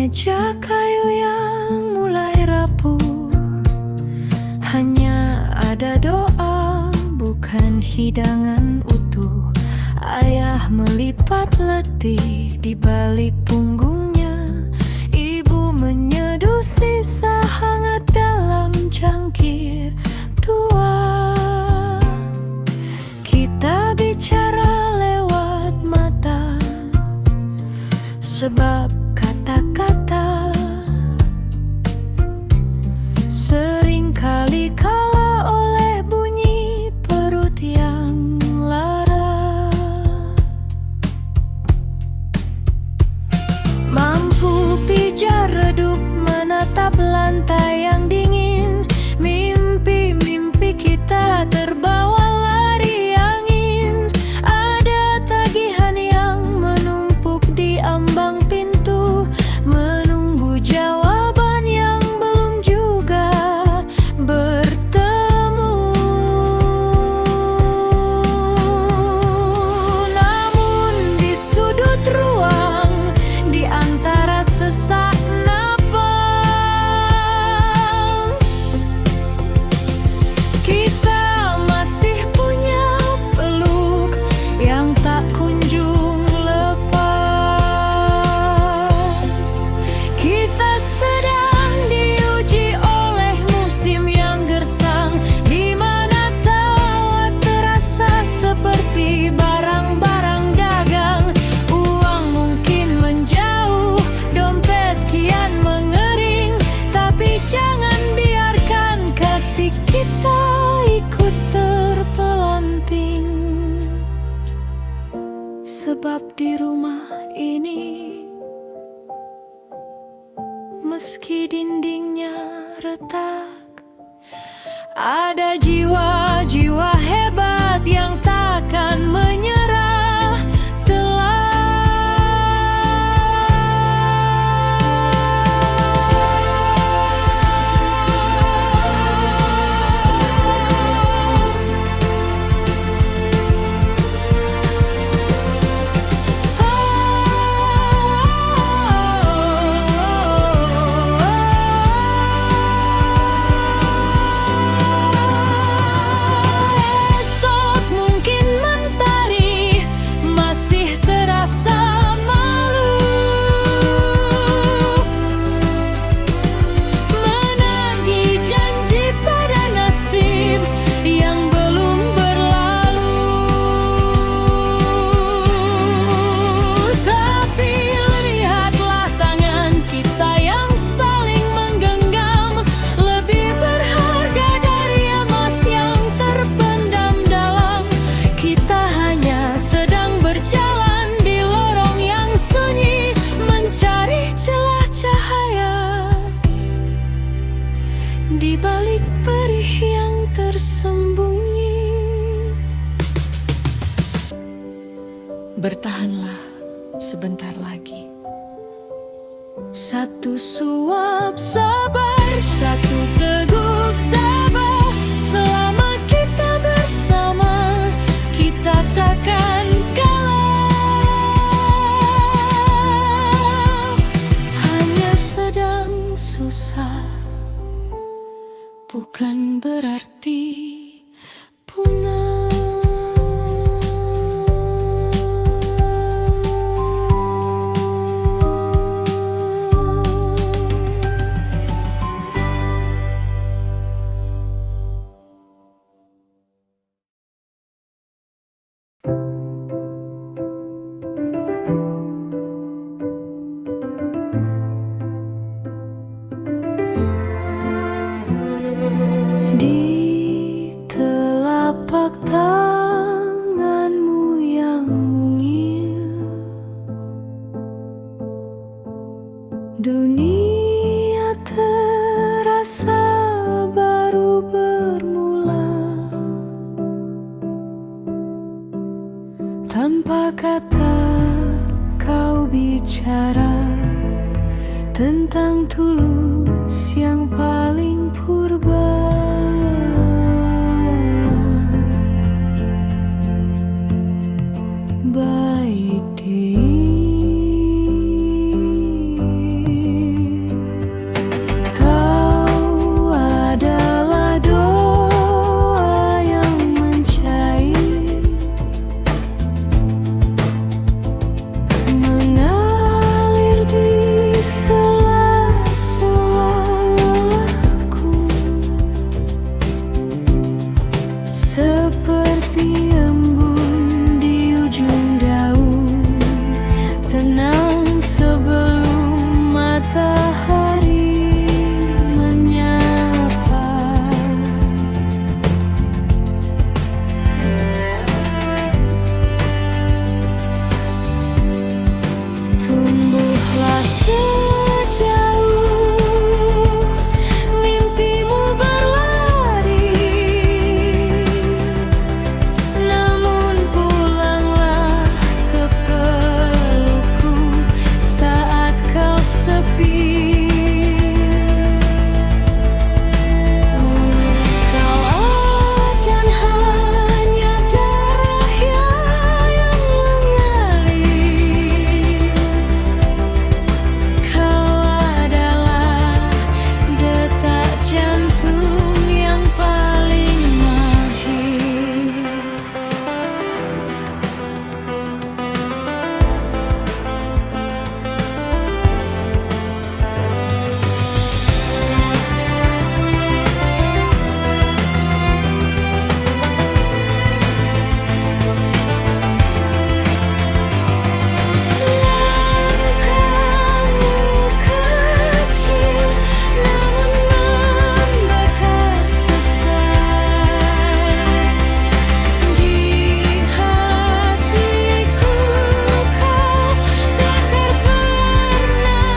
Meja kayu yang mulai rapuh, hanya ada doa, bukan hidangan utuh. Ayah melipat letih di balik punggungnya, ibu menyeduh sisa hangat dalam cangkir tua. Kita bicara lewat mata, sebab kata-kata seringkali kalah oleh bunyi perut yang lara. Mampu pijar redup menatap lantai yang dingin, mimpi-mimpi kita terbawa lari angin. Ada tagihan yang menumpuk di ambang pintu, menunggu jawaban yang belum juga bertemu. Namun di sudut ruang, di antara sesak napas, kita masih punya peluk yang tak kunjung lepas. Kita sedang diuji oleh musim yang gersang, di mana tawa terasa seperti barang-barang dagang. Uang mungkin menjauh, dompet kian mengering, tapi jangan biarkan kasih kita ikut terpelanting. Sebab di rumah ini, meski dindingnya retak, ada jiwa-jiwa hebat yang takkan menyerah. Esok mungkin mentari masih terasa malu, menagih janji pada nasib yang belum berlalu. Tapi lihatlah tangan kita yang saling menggenggam, lebih berharga dari emas yang terpendam dalam. Kita hanya sedang berjalan di lorong yang sunyi, mencari celah cahaya di balik perih yang tersembunyi. Bertahanlah sebentar lagi. Satu suap sabar, satu teguk tabah. Selama kita bersama, kita takkan kalah. Hanya sedang susah, bukan berarti punah. Di telapak tanganmu yang mungil, dunia terasa baru bermula. Tanpa kata kau bicara tentang tulus yang paling purba. Baik di hati embun di ujung daun, tenang sebelum matahari menyapa. Tumbuhlah sejauh mimpimu berlari, namun pulanglah ke pelukku saat kau sepi. Kau akan hanya darah yang mengalir. Kau adalah detak jantung yang paling mahir. Langkahmu kecil namun membekas besar di hatiku. Kau takkan pernah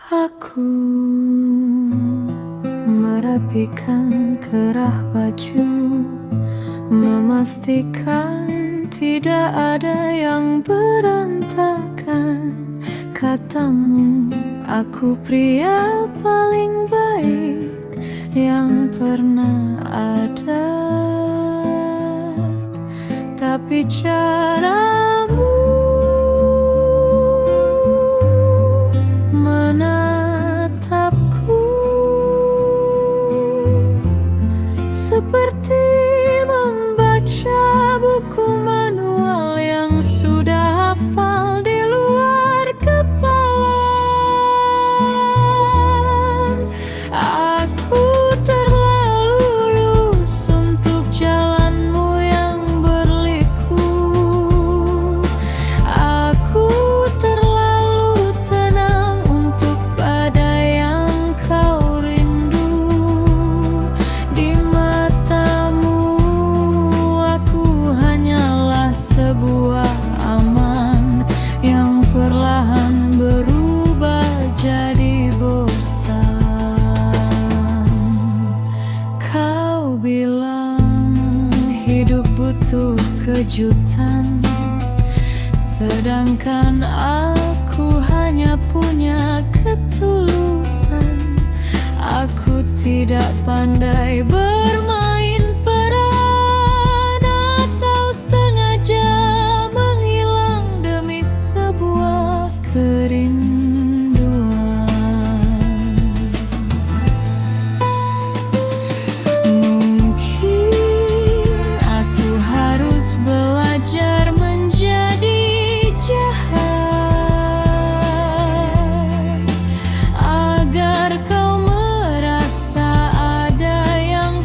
Aku merapikan kerah baju, memastikan tidak ada yang berantakan. Katamu, aku pria paling baik yang pernah ada. Tapi caramu menatapku seperti membaca buku manual yang sudah hafal di luar kepala. Aku terlalu lurus untuk jalanmu yang berliku. Aku terlalu tenang untuk badai yang kau rindu. Di matamu aku hanyalah sebuah aman yang perlahan berubah jadi bosan. Kau bilang hidup butuh kejutan, sedangkan aku hanya punya ketulusan. Aku tidak pandai bermain peran atau sengaja menghilang demi sebuah kerinduan. Mungkin aku harus belajar menjadi jahat agar kau merasa ada yang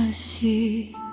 kasih.